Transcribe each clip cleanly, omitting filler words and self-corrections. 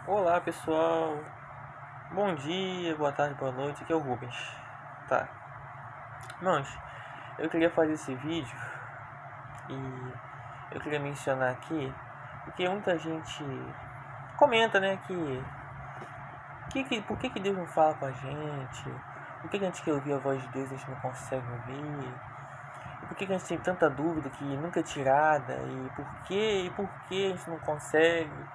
Olá pessoal, bom dia, boa tarde, boa noite, aqui é o Rubens. Tá, irmãos, eu queria fazer esse vídeo e eu queria mencionar aqui, porque muita gente comenta, né, por que Deus não fala com a gente, por que a gente quer ouvir a voz de Deus e a gente não consegue ouvir, e por que a gente tem tanta dúvida que nunca é tirada, e por que a gente não consegue,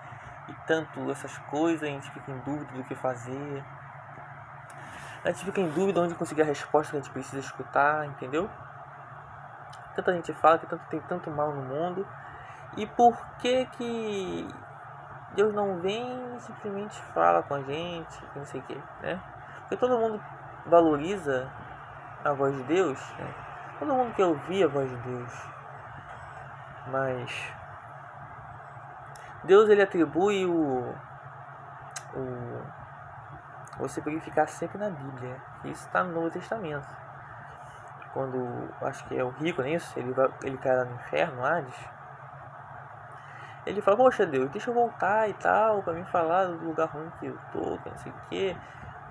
e tanto essas coisas, a gente fica em dúvida do que fazer. A gente fica em dúvida onde conseguir a resposta que a gente precisa escutar, entendeu? Tanta gente fala que tem tanto mal no mundo. E por que Deus não vem e simplesmente fala com a gente, não sei o que, né? Porque todo mundo valoriza a voz de Deus, né? Todo mundo quer ouvir a voz de Deus. Mas Deus ele atribui o você verificar sempre na Bíblia. Isso está no Novo Testamento. Quando acho que é o rico, não é isso? Ele cai lá no inferno, Hades. Ele fala, poxa Deus, deixa eu voltar e tal, pra me falar do lugar ruim que eu tô, que não sei o que,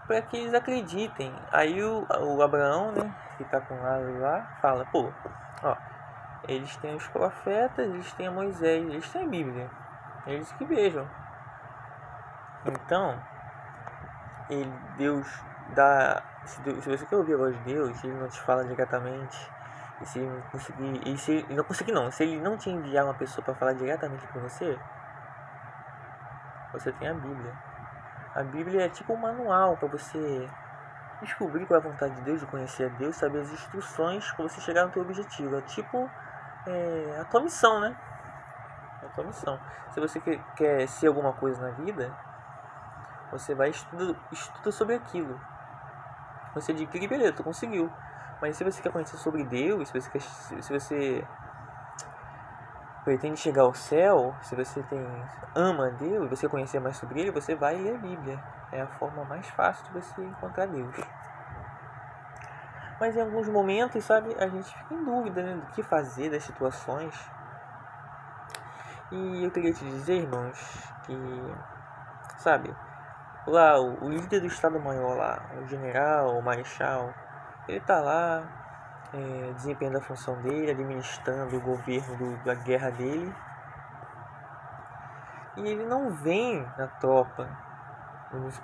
pra que eles acreditem. Aí o Abraão, né, que tá com Lázaro lá, fala, pô, ó, eles têm os profetas, eles têm a Moisés, eles têm a Bíblia, eles que vejam. Então, Deus dá, se você quer ouvir a voz de Deus, ele não te fala diretamente. E se ele não conseguir, se ele não te enviar uma pessoa para falar diretamente com você tem a Bíblia. A Bíblia é tipo um manual para você descobrir qual é a vontade de Deus, de conhecer a Deus, saber as instruções para você chegar no teu objetivo. É tipo a tua missão, né? É a tua missão. Se você quer ser alguma coisa na vida, você vai estuda sobre aquilo. Você adquire, beleza, tu conseguiu. Mas se você quer conhecer sobre Deus, se você pretende chegar ao céu, se você ama a Deus e você quer conhecer mais sobre Ele, você vai ler a Bíblia. É a forma mais fácil de você encontrar Deus. Mas em alguns momentos, sabe, a gente fica em dúvida, né, do que fazer, das situações. E eu queria te dizer, irmãos, que, sabe, lá o líder do Estado-Maior lá, o general, o marechal, ele tá lá desempenhando a função dele, administrando o governo da guerra dele. E ele não vem na tropa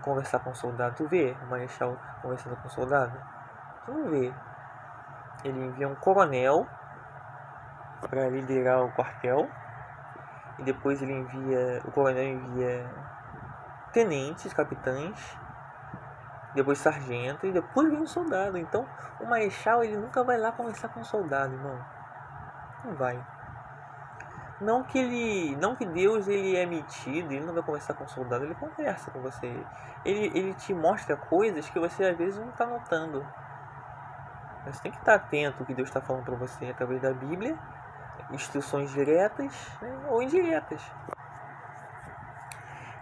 conversar com o soldado. Tu vê o marechal conversando com o soldado? Tu não vê. Ele envia um coronel para liderar o quartel. E depois o coronel envia tenentes, capitães, depois sargento e depois vem um soldado. Então o marechal ele nunca vai lá conversar com o soldado, irmão. Não vai. Não que Deus ele é metido, ele não vai conversar com o soldado, ele conversa com você. Ele te mostra coisas que você às vezes não está notando. Mas você tem que estar atento ao que Deus está falando para você através da Bíblia, instruções diretas, né, ou indiretas.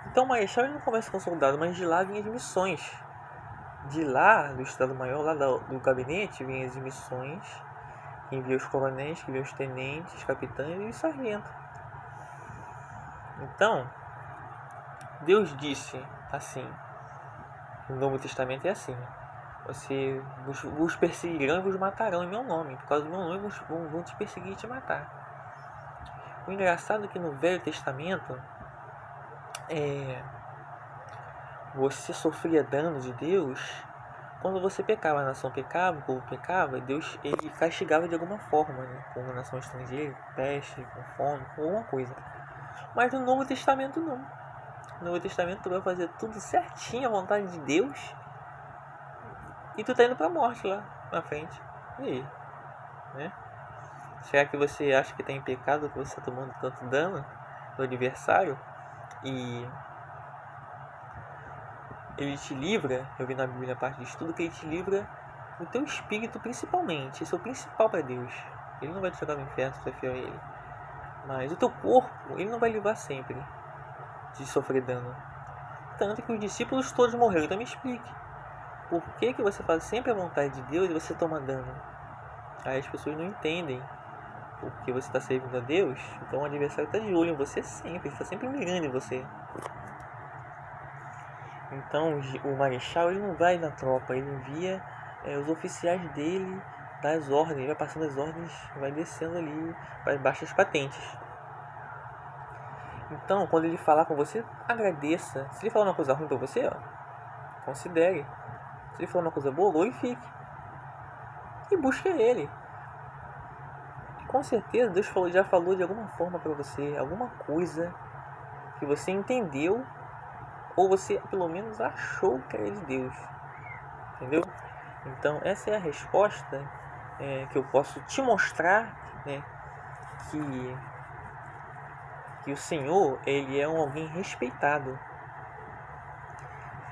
Então o marechal ele não conversa com o soldado, mas de lá vêm as missões. De lá, do Estado-Maior, lá do gabinete, vêm as missões, que envia os coronéis, que envia os tenentes, capitães e os sargentos. Então, Deus disse assim, no Novo Testamento é assim, você vos perseguirão e vos matarão em meu nome, por causa do meu nome vão te perseguir e te matar. O engraçado é que no Velho Testamento, você sofria dano de Deus quando você pecava, a nação pecava, o povo pecava, Deus ele castigava de alguma forma, né? Com uma nação estrangeira, com peste, com fome, com alguma coisa. Mas no Novo Testamento não. No Novo Testamento tu vai fazer tudo certinho, a vontade de Deus, e tu tá indo pra morte lá na frente. E aí? Né? Será que você acha que tá em pecado, que você tá tomando tanto dano do adversário? E ele te livra, eu vi na Bíblia a parte de estudo, que ele te livra o teu espírito principalmente. Esse é o principal para Deus. Ele não vai te jogar no inferno se tu é fiel a ele. Mas o teu corpo, ele não vai livrar sempre de sofrer dano. Tanto que os discípulos todos morreram. Então me explique. Por que você faz sempre a vontade de Deus e você toma dano? Aí as pessoas não entendem. Porque você está servindo a Deus, então o adversário está de olho em você sempre. Ele está sempre mirando em você. Então o marechal ele não vai na tropa, ele envia os oficiais dele, dá as ordens, vai passando as ordens, vai descendo ali para baixas patentes. Então, quando ele falar com você, agradeça. Se ele falar uma coisa ruim para você, considere. Se ele falar uma coisa boa, glorifique. E busque ele. Com certeza, Deus já falou de alguma forma para você, alguma coisa que você entendeu, ou você pelo menos achou que era de Deus. Entendeu? Então, essa é a resposta que eu posso te mostrar, né, que o Senhor, ele é alguém respeitado.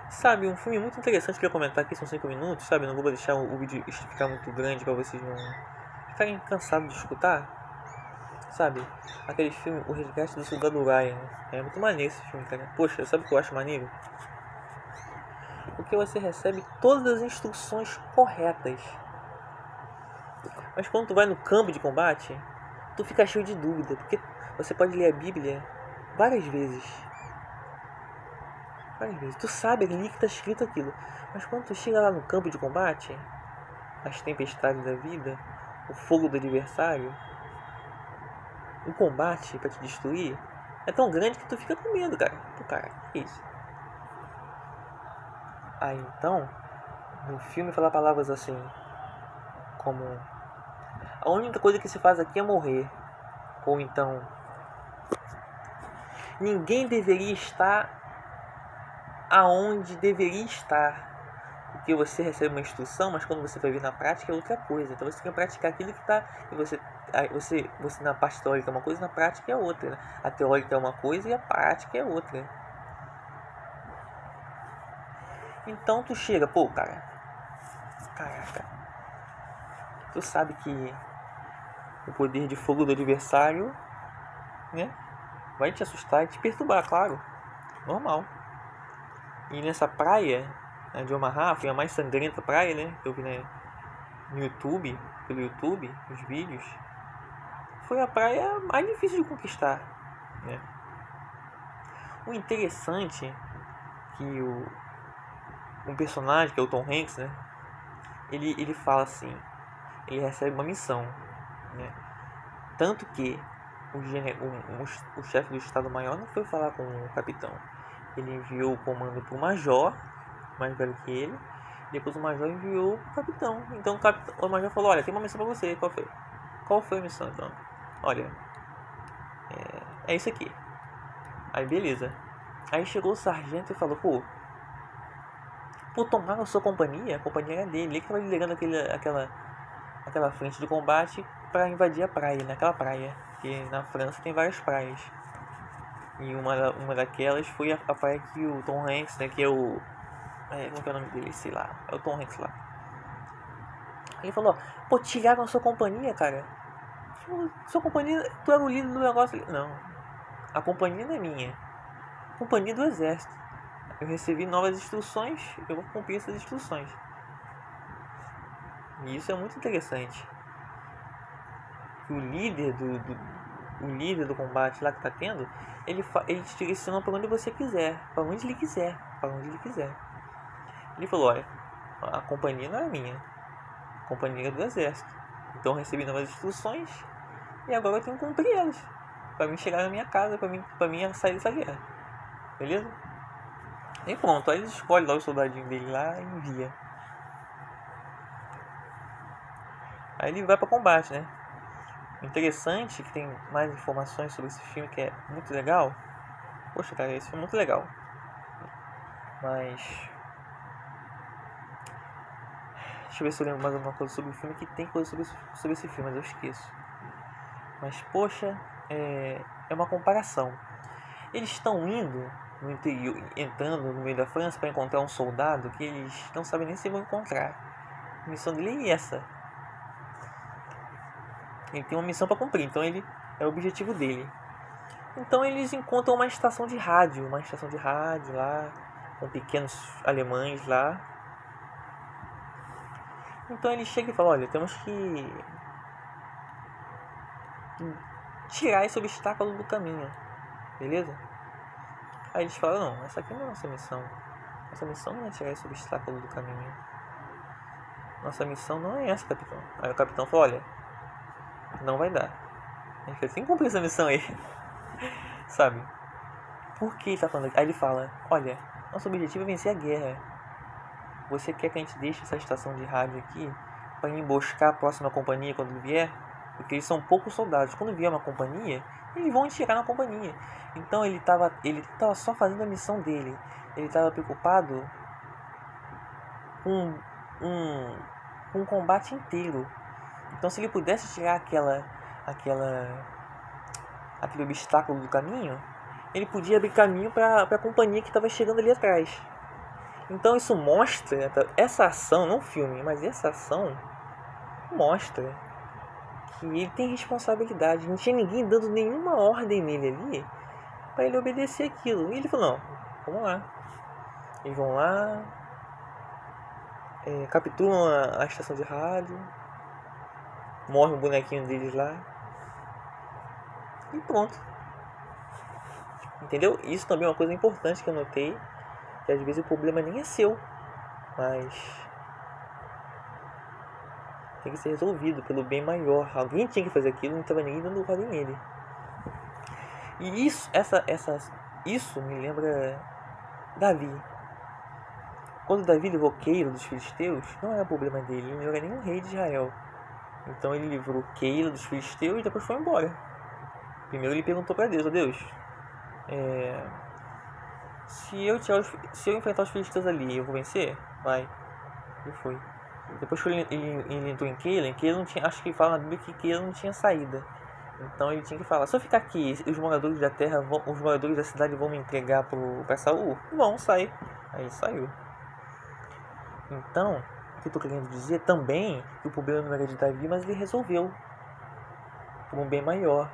Sabe, um filme muito interessante que eu ia comentar aqui, são 5 minutos, sabe? Não vou deixar o vídeo ficar muito grande para vocês não ficarem cansados de escutar. Sabe, aquele filme O Resgate do Soldado Ryan. É muito maneiro esse filme, cara. Poxa, sabe o que eu acho maneiro? Porque você recebe todas as instruções corretas. Mas quando tu vai no campo de combate, tu fica cheio de dúvida, porque você pode ler a Bíblia várias vezes. Tu sabe ali que está escrito aquilo. Mas quando tu chega lá no campo de combate, as tempestades da vida, o fogo do adversário, o combate para te destruir, é tão grande que tu fica com medo, cara. Pô, cara, que isso? Aí então, no filme fala palavras assim, como: a única coisa que se faz aqui é morrer. Ou então: ninguém deveria estar aonde deveria estar. Porque você recebe uma instrução, mas quando você vai ver na prática é outra coisa. Então você tem que praticar aquilo que está. Você na parte teórica é uma coisa, na prática é outra. A teórica é uma coisa e a prática é outra. Então tu chega, pô, cara. Caraca. Tu sabe que o poder de fogo do adversário, né, vai te assustar e te perturbar, claro. Normal. E nessa praia, né, de Omaha, foi a mais sangrenta praia, né, que eu vi, né, no YouTube, pelo YouTube, os vídeos. Foi a praia mais difícil de conquistar, né. O interessante é que um personagem, que é o Tom Hanks, né, ele fala assim, ele recebe uma missão, né, tanto que o chefe do Estado-Maior não foi falar com o capitão, ele enviou o comando para o major, mais velho que ele, depois o major enviou o capitão. Então o major falou: olha, tem uma missão para você. Qual foi a missão então? Olha, é isso aqui. Aí beleza. Aí chegou o sargento e falou: por tomar a sua companhia, a companhia era dele, ele que estava liderando aquela frente de combate para invadir a praia, naquela praia, que na França tem várias praias. E uma daquelas foi a praia que o Tom Hanks, né, que é o... como é o nome dele? Sei lá. É o Tom Hanks lá. Ele falou: pô, tiraram a sua companhia, cara. Sua companhia, tu era o líder do negócio. Não, a companhia não é minha. A companhia do exército. Eu recebi novas instruções, eu vou cumprir essas instruções. E isso é muito interessante. O líder do combate lá que tá tendo, ele te direciona para onde você quiser, para onde ele quiser. Ele falou: olha, a companhia não é minha, a companhia é do exército. Então eu recebi novas instruções e agora eu tenho que cumprir elas para mim chegar na minha casa, para mim sair dessa guerra. Beleza? E pronto, aí ele escolhe lá o soldadinho dele lá e envia. Aí ele vai para combate, né? Interessante que tem mais informações sobre esse filme que é muito legal. Poxa, cara, esse filme é muito legal. Mas deixa eu ver se eu lembro mais alguma coisa sobre o filme, que tem coisa sobre esse filme, mas eu esqueço. Mas poxa, é uma comparação. Eles estão indo no interior, entrando no meio da França para encontrar um soldado que eles não sabem nem se vão encontrar. A missão dele é essa. Ele tem uma missão para cumprir, então ele é o objetivo dele. Então eles encontram uma estação de rádio lá, com pequenos alemães lá. Então ele chega e fala: olha, temos que tirar esse obstáculo do caminho, beleza? Aí eles falam: não, essa aqui não é a nossa missão. Nossa missão não é tirar esse obstáculo do caminho. Nossa missão não é essa, capitão. Aí o capitão falou, olha, não vai dar. A gente tem que cumprir essa missão aí. Sabe? Por que ele tá falando? Aí ele fala, olha, nosso objetivo é vencer a guerra. Você quer que a gente deixe essa estação de rádio aqui para emboscar a próxima companhia quando ele vier? Porque eles são poucos soldados. Quando vier uma companhia, eles vão atirar na companhia. Então ele tava só fazendo a missão dele. Ele estava preocupado com um combate inteiro. Então se ele pudesse tirar aquele obstáculo do caminho, ele podia abrir caminho para a companhia que estava chegando ali atrás. Então isso mostra, essa ação, não filme, mas essa ação mostra que ele tem responsabilidade. Não tinha ninguém dando nenhuma ordem nele ali para ele obedecer aquilo. E ele falou, não, vamos lá. Eles vão lá, capturam a estação de rádio, morre o bonequinho deles lá e pronto. Entendeu? Isso também é uma coisa importante que eu notei, que às vezes o problema nem é seu, mas tem que ser resolvido pelo bem maior. Alguém tinha que fazer aquilo, não estava ninguém dando ordem nele. E isso me lembra Davi. Quando Davi livrou Keila dos filisteus, não era problema dele, ele não era nenhum rei de Israel. Então ele livrou Keila dos filisteus e depois foi embora. Primeiro ele perguntou para Deus, Deus, se eu enfrentar os filisteus ali, eu vou vencer? Vai. E foi. Depois que ele entrou em Keila não tinha, acho que fala na Bíblia que Keila não tinha saída. Então ele tinha que falar, se eu ficar aqui, os moradores da terra, os moradores da cidade vão me entregar para Saul? Vão, sai. Aí saiu. Então, o que eu estou querendo dizer também, que o problema não era de Davi, mas ele resolveu por um bem maior.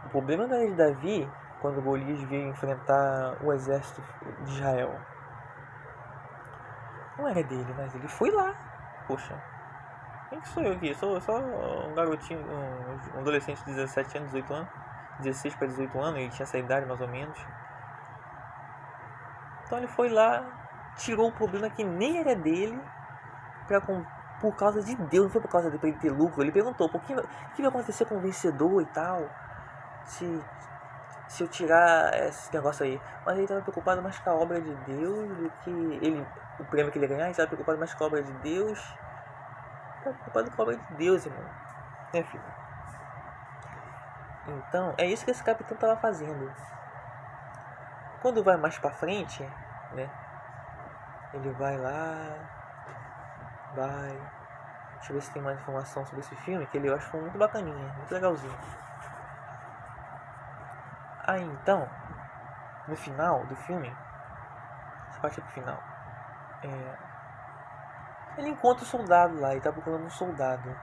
O problema não era de Davi quando Golias veio enfrentar o exército de Israel. Não era dele, mas ele foi lá. Poxa, quem que sou eu aqui? Sou só um garotinho, um adolescente de 17 anos, 18 anos, 16 para 18 anos, ele tinha essa idade mais ou menos. Então ele foi lá, tirou o problema que nem era dele, por causa de Deus, não foi por causa de ele ter lucro. Ele perguntou, o que vai acontecer com o vencedor e tal, se eu tirar esse negócio aí. Mas ele estava preocupado mais com a obra de Deus do que o prêmio que ele ia ganhar. Ele estava preocupado mais com a obra de Deus. Estava preocupado com a obra de Deus, irmão. Né, filho? Então, é isso que esse capitão estava fazendo. Quando vai mais pra frente, né? Ele vai lá, deixa eu ver se tem mais informação sobre esse filme, que eu acho que foi muito bacaninha, muito legalzinho. Aí então, no final do filme, essa parte é pro final, ele encontra o soldado lá, ele tá procurando um soldado,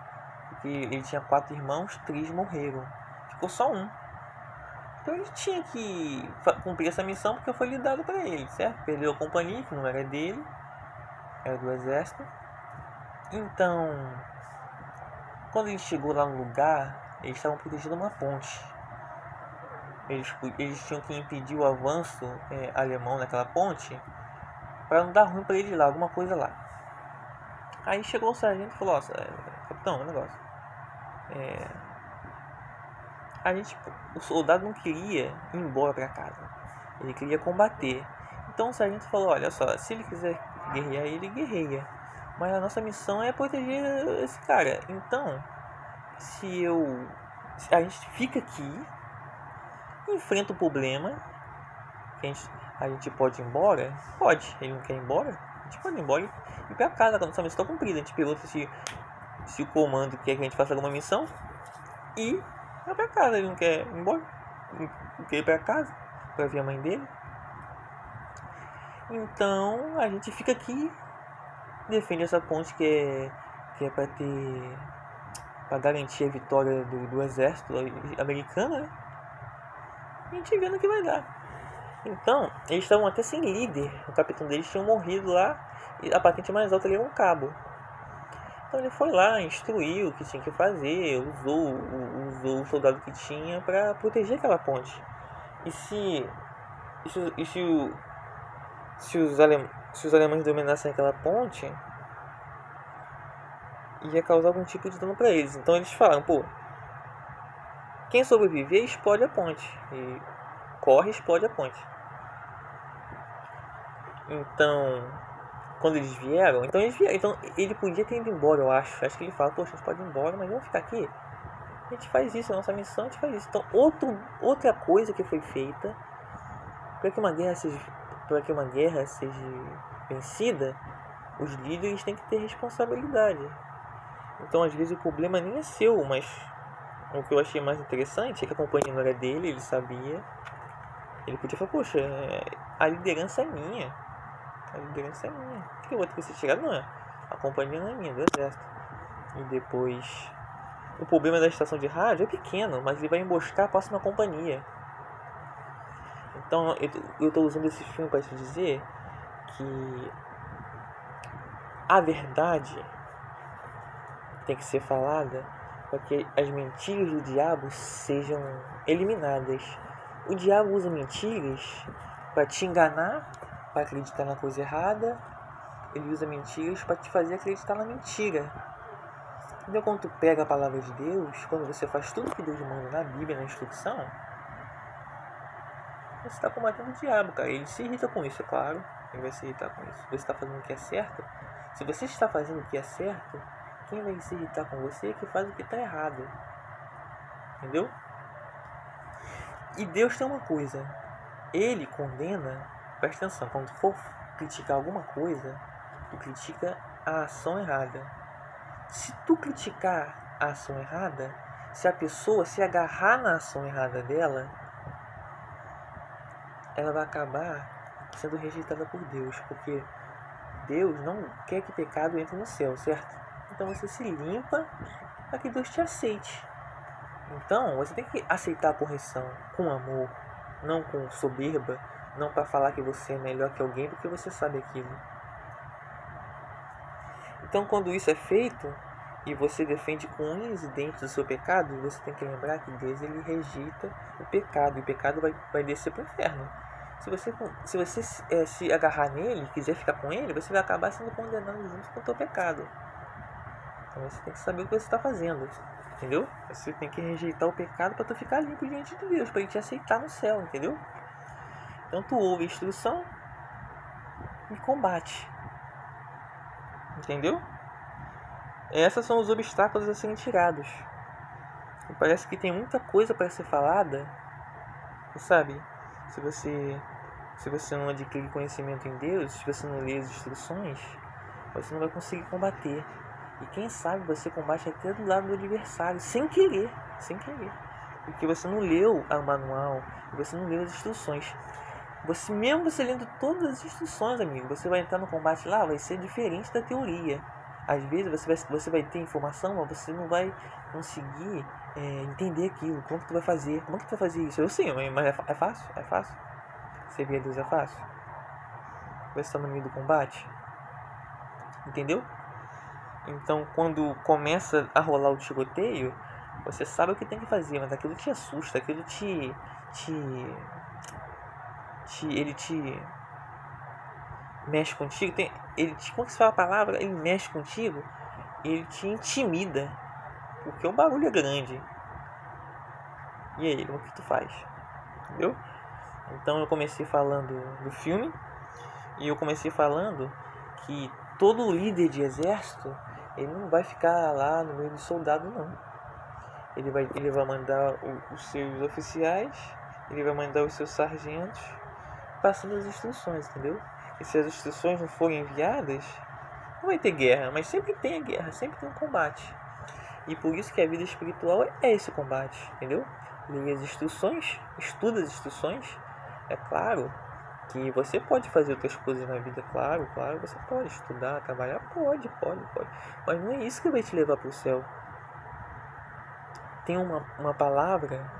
porque ele tinha 4 irmãos, 3 morreram, ficou só um. Então ele tinha que cumprir essa missão porque foi lhe dado para ele, certo? Perdeu a companhia, que não era dele, era do exército. Então, quando ele chegou lá no lugar, eles estavam protegendo uma ponte. Eles tinham que impedir o avanço alemão naquela ponte para não dar ruim para ele lá, alguma coisa lá. Aí chegou o sargento e falou, capitão, o negócio. O soldado não queria ir embora para casa. Ele queria combater. Então o sargento falou, olha só, se ele quiser guerrear, ele guerreia. Mas a nossa missão é proteger esse cara. Então, a gente fica aqui, enfrenta o problema, que a gente pode ir embora? Pode. Ele não quer ir embora? A gente pode ir embora e ir pra casa quando essa missão está cumprida. A gente pergunta se o comando quer que a gente faça alguma missão e vai pra casa. Ele não quer ir embora, não quer ir pra casa pra ver a mãe dele. Então a gente fica aqui, defende essa ponte que é pra garantir a vitória do exército americano, né? A gente vê no que vai dar. Então, eles estavam até sem líder. O capitão deles tinha morrido lá e a patente mais alta ali era um cabo. Então ele foi lá, instruiu o que tinha que fazer, usou o soldado que tinha para proteger aquela ponte. E se se os alemães dominassem aquela ponte, ia causar algum tipo de dano para eles. Então eles falaram, pô, quem sobreviver explode a ponte. E corre, explode a ponte. Então, quando eles vieram, então ele podia ter ido embora, eu acho. Acho que ele fala, poxa, a gente pode ir embora, mas vamos ficar aqui. A gente faz isso, a nossa missão, a gente faz isso. Então, outra coisa que foi feita para que uma guerra seja vencida, os líderes têm que ter responsabilidade. Então, às vezes o problema nem é seu, mas o que eu achei mais interessante é que a companhia não era dele, ele sabia. Ele podia falar, poxa, a liderança é minha. A liderança é minha. Por que eu vou ter que ser tirado? Não é. A companhia não é minha, do exército. E depois, o problema da estação de rádio é pequeno, mas ele vai emboscar a próxima companhia. Então, eu estou usando esse filme para te dizer que a verdade tem que ser falada para que as mentiras do diabo sejam eliminadas. O diabo usa mentiras para te enganar, para acreditar na coisa errada. Ele usa mentiras para te fazer acreditar na mentira. Então, quando tu pega a palavra de Deus, quando você faz tudo que Deus manda na Bíblia, na instrução, você está combatendo o diabo, cara. Ele se irrita com isso, é claro. Ele vai se irritar com isso. Você está fazendo o que é certo. Se você está fazendo o que é certo, quem vai se irritar com você é que faz o que está errado. Entendeu? E Deus tem uma coisa. Ele condena, presta atenção, quando tu for criticar alguma coisa, tu critica a ação errada. Se tu criticar a ação errada, se a pessoa se agarrar na ação errada dela, ela vai acabar sendo rejeitada por Deus, porque Deus não quer que pecado entre no céu, certo? Então você se limpa para que Deus te aceite. Então você tem que aceitar a correção com amor, não com soberba, não para falar que você é melhor que alguém porque você sabe aquilo. Então, quando isso é feito e você defende com unhas e dentes o seu pecado, você tem que lembrar que Deus ele rejeita o pecado, e o pecado vai descer para o inferno. Se você se agarrar nele, quiser ficar com ele, você vai acabar sendo condenado junto com o teu pecado. Então você tem que saber o que você está fazendo, entendeu? Você tem que rejeitar o pecado para tu ficar limpo diante de Deus, para ele te aceitar no céu, entendeu? Então tu ouve a instrução e combate, entendeu? Esses são os obstáculos a serem tirados. E parece que tem muita coisa para ser falada, sabe? Se você não adquire conhecimento em Deus, se você não lê as instruções, você não vai conseguir combater. E quem sabe você combate até do lado do adversário, sem querer. Porque você não leu o manual, você não leu as instruções. Mesmo você lendo todas as instruções, amigo, você vai entrar no combate lá, vai ser diferente da teoria. Às vezes você vai ter informação, mas você não vai conseguir entender aquilo. Como que tu vai fazer? Como que tu vai fazer isso? Eu sei, mas é fácil? É fácil? Servir a Deus é fácil? Você está no meio do combate? Entendeu? Então, quando começa a rolar o tiroteio, você sabe o que tem que fazer, mas aquilo te assusta, aquilo ele te mexe contigo. Como que se fala a palavra? Ele mexe contigo, ele te intimida, porque o barulho é grande. E aí, o que tu faz? Entendeu? Então eu comecei falando do filme, e eu comecei falando que todo líder de exército, ele não vai ficar lá no meio do soldado, não. Ele vai mandar os seus oficiais, ele vai mandar os seus sargentos passando as instruções, entendeu? E se as instruções não forem enviadas, não vai ter guerra, mas sempre tem a guerra, sempre tem um combate. E por isso que a vida espiritual é esse combate, entendeu? Leia as instruções, estuda as instruções. É claro que você pode fazer outras coisas na vida, claro, você pode estudar, trabalhar, pode. Mas não é isso que vai te levar para o céu. Tem uma palavra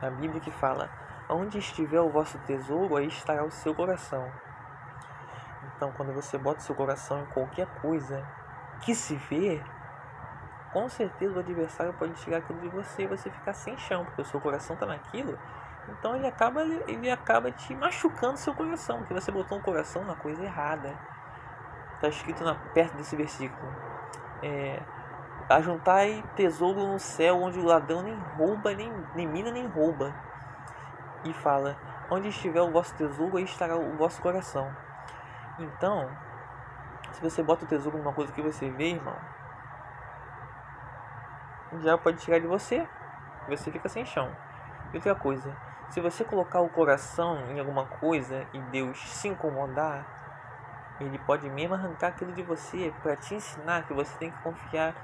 na Bíblia que fala: onde estiver o vosso tesouro, aí estará o seu coração. Então, quando você bota o seu coração em qualquer coisa que se vê, com certeza o adversário pode tirar aquilo de você e você ficar sem chão, porque o seu coração está naquilo Então ele acaba te machucando seu coração, porque você botou o coração na coisa errada. Está escrito perto desse versículo. Ajuntai tesouro no céu, onde o ladrão nem rouba, nem mina, nem rouba. E fala, onde estiver o vosso tesouro, aí estará o vosso coração. Então, se você bota o tesouro numa coisa que você vê, irmão, já pode tirar de você. Você fica sem chão. E outra coisa, se você colocar o coração em alguma coisa e Deus se incomodar, Ele pode mesmo arrancar aquilo de você para te ensinar que você tem que confiar.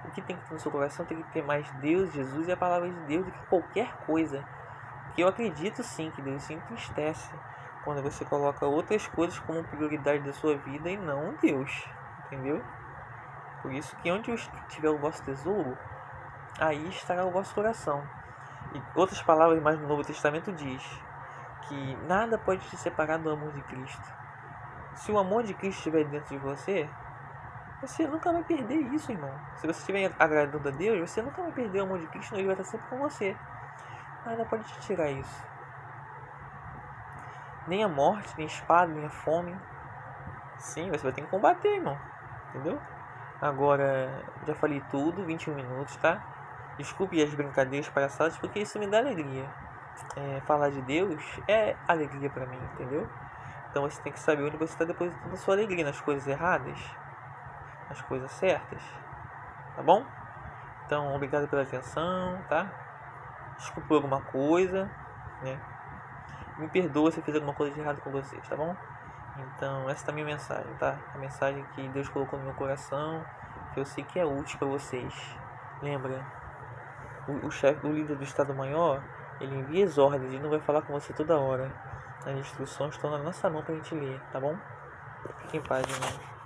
O que tem que ter no seu coração tem que ter mais Deus, Jesus e a palavra de Deus do que qualquer coisa. Que eu acredito sim que Deus se entristece quando você coloca outras coisas como prioridade da sua vida e não Deus, entendeu? Por isso que onde estiver o vosso tesouro, aí estará o vosso coração. E outras palavras mais no Novo Testamento diz que nada pode te separar do amor de Cristo. Se o amor de Cristo estiver dentro de você, você nunca vai perder isso, irmão. Se você estiver agradando a Deus, você nunca vai perder o amor de Cristo, Ele vai estar sempre com você. Nada pode te tirar isso. Nem a morte, nem a espada, nem a fome. Sim, você vai ter que combater, irmão. Entendeu? Agora, já falei tudo, 21 minutos, tá? Desculpe as brincadeiras palhaçadas, porque isso me dá alegria. Falar de Deus é alegria pra mim, entendeu? Então você tem que saber onde você está depositando a sua alegria, nas coisas erradas, nas coisas certas, tá bom? Então, obrigado pela atenção, tá? Desculpa por alguma coisa, né? Me perdoa se eu fiz alguma coisa de errado com vocês, tá bom? Então, essa é a minha mensagem, tá? A mensagem que Deus colocou no meu coração, que eu sei que é útil para vocês. Lembra, o líder do Estado-Maior, ele envia as ordens, ele não vai falar com você toda hora. As instruções estão na nossa mão pra gente ler, tá bom? Fique em paz, irmão.